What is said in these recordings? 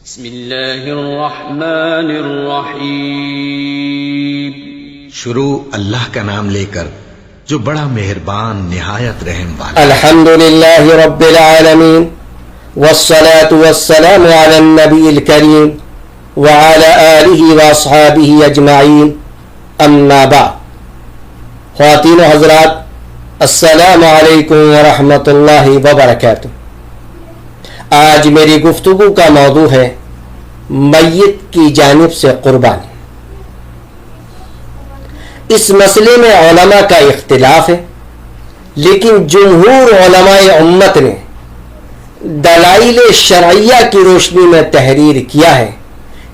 بسم اللہ الرحمن الرحیم. شروع اللہ کا نام لے کر جو بڑا مہربان نہایت رحم والا. الحمدللہ رب العالمین والصلاة والسلام علی النبی الکریم وعلی آلہ واصحابہ اجمعین. اما بعد. خواتین و حضرات، السلام علیکم ورحمۃ اللہ وبرکاتہ. آج میری گفتگو کا موضوع ہے میت کی جانب سے قربانی. اس مسئلے میں علماء کا اختلاف ہے، لیکن جمہور علماء امت نے دلائل شرعیہ کی روشنی میں تحریر کیا ہے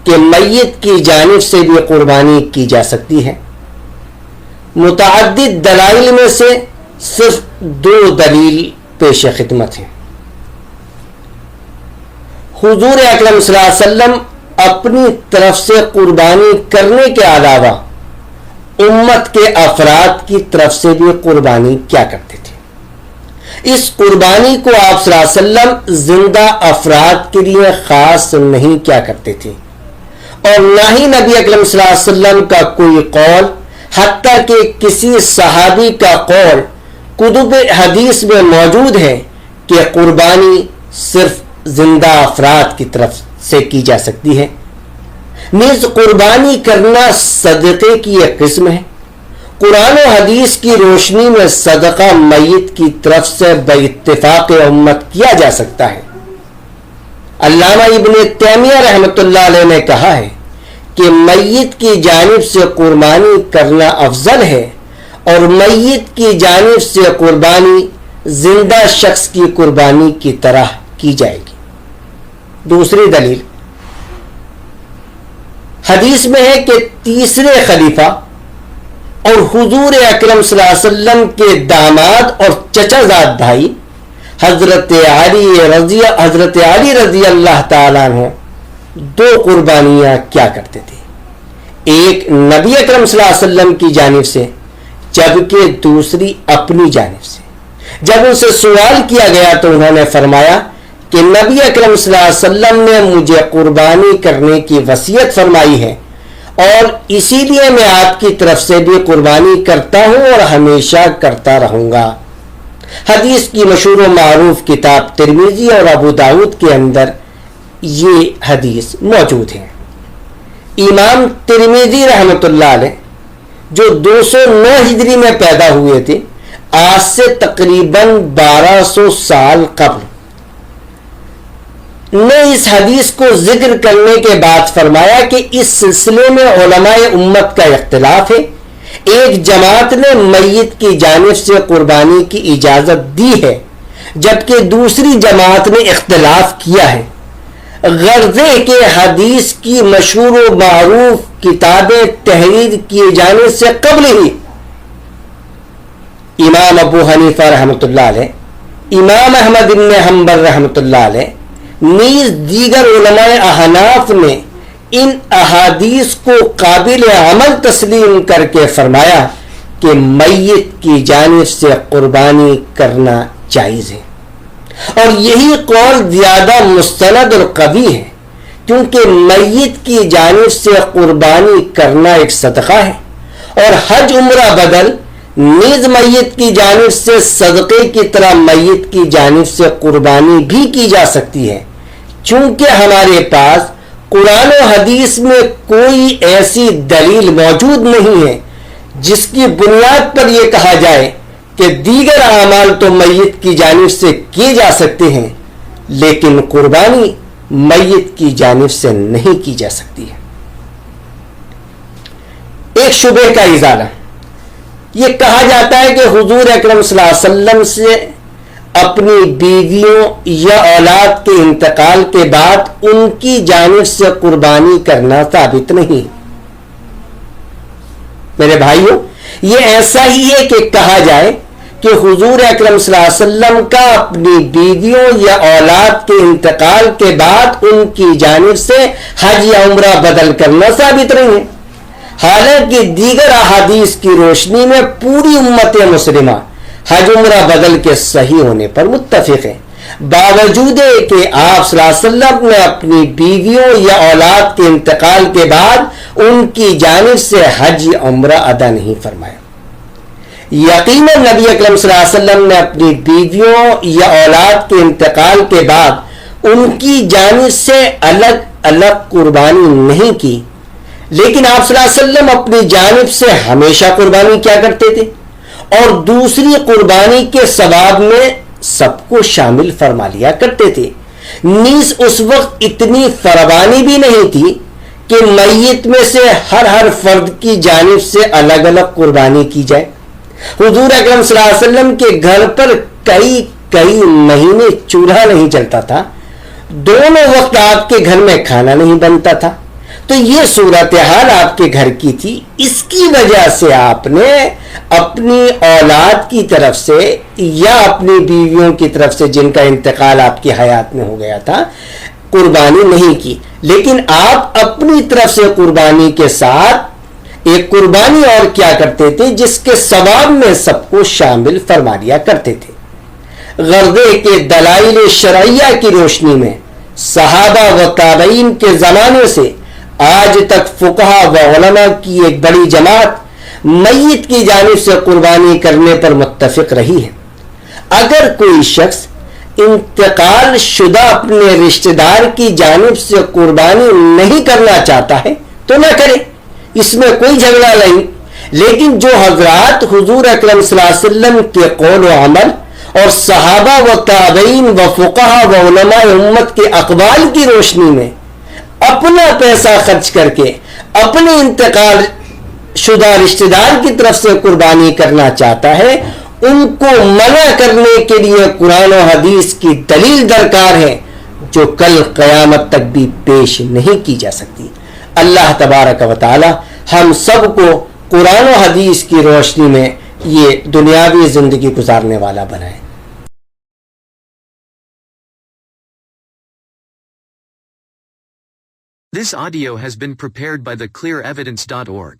کہ میت کی جانب سے بھی قربانی کی جا سکتی ہے. متعدد دلائل میں سے صرف 2 دلیل پیش خدمت ہیں. حضور اکرم صلی اللہ علیہ وسلم اپنی طرف سے قربانی کرنے کے علاوہ امت کے افراد کی طرف سے بھی قربانی کیا کرتے تھے. اس قربانی کو آپ صلی اللہ علیہ وسلم زندہ افراد کے لیے خاص نہیں کیا کرتے تھے، اور نہ ہی نبی اکرم صلی اللہ علیہ وسلم کا کوئی قول، حتیٰ کہ کسی صحابی کا قول کتب حدیث میں موجود ہے کہ قربانی صرف زندہ افراد کی طرف سے کی جا سکتی ہے. نیز قربانی کرنا صدقے کی ایک قسم ہے. قرآن و حدیث کی روشنی میں صدقہ میت کی طرف سے باتفاق امت کیا جا سکتا ہے. علامہ ابن تیمیہ رحمۃ اللہ علیہ نے کہا ہے کہ میت کی جانب سے قربانی کرنا افضل ہے، اور میت کی جانب سے قربانی زندہ شخص کی قربانی کی طرح کی جائے گی. دوسری دلیل حدیث میں ہے کہ تیسرے خلیفہ اور حضور اکرم صلی اللہ علیہ وسلم کے داماد اور چچا زاد بھائی حضرت علی رضی اللہ تعالیٰ عنہ 2 قربانیاں کیا کرتے تھے. ایک نبی اکرم صلی اللہ علیہ وسلم کی جانب سے، جبکہ دوسری اپنی جانب سے. جب ان سے سوال کیا گیا تو انہوں نے فرمایا کہ نبی اکرم صلی اللہ علیہ وسلم نے مجھے قربانی کرنے کی وصیت فرمائی ہے، اور اسی لیے میں آپ کی طرف سے بھی قربانی کرتا ہوں اور ہمیشہ کرتا رہوں گا. حدیث کی مشہور و معروف کتاب ترمذی اور ابو داؤد کے اندر یہ حدیث موجود ہے. امام ترمذی رحمۃ اللہ علیہ جو 209 ہجری میں پیدا ہوئے تھے، آج سے تقریباً 1200 سال قبل نے اس حدیث کو ذکر کرنے کے بعد فرمایا کہ اس سلسلے میں علماء امت کا اختلاف ہے. ایک جماعت نے میت کی جانب سے قربانی کی اجازت دی ہے، جبکہ دوسری جماعت نے اختلاف کیا ہے. غرضے کہ حدیث کی مشہور و معروف کتابیں تحریر کیے جانے سے قبل ہی امام ابو حنیفہ رحمۃ اللہ علیہ، امام احمد بن حنبل رحمۃ اللہ علیہ، نیز دیگر علماء احناف نے ان احادیث کو قابل عمل تسلیم کر کے فرمایا کہ میت کی جانب سے قربانی کرنا جائز ہے. اور یہی قول زیادہ مستند اور قوی ہے، کیونکہ میت کی جانب سے قربانی کرنا ایک صدقہ ہے، اور حج عمرہ بدل نیز میت کی جانب سے صدقے کی طرح میت کی جانب سے قربانی بھی کی جا سکتی ہے. چونکہ ہمارے پاس قرآن و حدیث میں کوئی ایسی دلیل موجود نہیں ہے جس کی بنیاد پر یہ کہا جائے کہ دیگر اعمال تو میت کی جانب سے کیے جا سکتے ہیں، لیکن قربانی میت کی جانب سے نہیں کی جا سکتی ہے. ایک شبہ کا ازالہ. یہ کہا جاتا ہے کہ حضور اکرم صلی اللہ علیہ وسلم سے اپنی بیویوں یا اولاد کے انتقال کے بعد ان کی جانب سے قربانی کرنا ثابت نہیں. میرے بھائیوں، یہ ایسا ہی ہے کہ کہا جائے کہ حضور اکرم صلی اللہ علیہ وسلم کا اپنی بیویوں یا اولاد کے انتقال کے بعد ان کی جانب سے حج یا عمرہ بدل کرنا ثابت نہیں ہے. حالانکہ دیگر احادیث کی روشنی میں پوری امت مسلمہ حج عمرہ بدل کے صحیح ہونے پر متفق ہے. باوجود کہ آپ صلی اللہ علیہ وسلم نے اپنی بیویوں یا اولاد کے انتقال کے بعد ان کی جانب سے حج یا عمرہ ادا نہیں فرمایا. یقیناً نبی اکرم صلی اللہ علیہ وسلم نے اپنی بیویوں یا اولاد کے انتقال کے بعد ان کی جانب سے الگ الگ قربانی نہیں کی، لیکن آپ صلی اللہ علیہ وسلم اپنی جانب سے ہمیشہ قربانی کیا کرتے تھے اور دوسری قربانی کے ثواب میں سب کو شامل فرما لیا کرتے تھے. نیز اس وقت اتنی فراوانی بھی نہیں تھی کہ میت میں سے ہر فرد کی جانب سے الگ الگ قربانی کی جائے. حضور اکرم صلی اللہ علیہ وسلم کے گھر پر کئی مہینے چولہا نہیں جلتا تھا، دونوں وقت آپ کے گھر میں کھانا نہیں بنتا تھا. تو یہ صورتحال آپ کے گھر کی تھی. اس کی وجہ سے آپ نے اپنی اولاد کی طرف سے یا اپنی بیویوں کی طرف سے جن کا انتقال آپ کی حیات میں ہو گیا تھا قربانی نہیں کی، لیکن آپ اپنی طرف سے قربانی کے ساتھ ایک قربانی اور کیا کرتے تھے جس کے ثواب میں سب کو شامل فرما لیا کرتے تھے. غرضے کے دلائل شرعیہ کی روشنی میں صحابہ و تابعین کے زمانے سے آج تک فقہا و علماء کی ایک بڑی جماعت میت کی جانب سے قربانی کرنے پر متفق رہی ہے. اگر کوئی شخص انتقال شدہ اپنے رشتہ دار کی جانب سے قربانی نہیں کرنا چاہتا ہے تو نہ کرے، اس میں کوئی جھگڑا نہیں. لیکن جو حضرات حضور اکرم صلی اللہ علیہ وسلم کے قول و عمل اور صحابہ و تابعین و فقہا و علماء امت کے اقوال کی روشنی میں اپنا پیسہ خرچ کر کے اپنے انتقال شدہ رشتہ دار کی طرف سے قربانی کرنا چاہتا ہے، ان کو منع کرنے کے لیے قرآن و حدیث کی دلیل درکار ہے جو کل قیامت تک بھی پیش نہیں کی جا سکتی. اللہ تبارک و تعالی ہم سب کو قرآن و حدیث کی روشنی میں یہ دنیاوی زندگی گزارنے والا بنائے. This audio has been prepared by theclearevidence.org.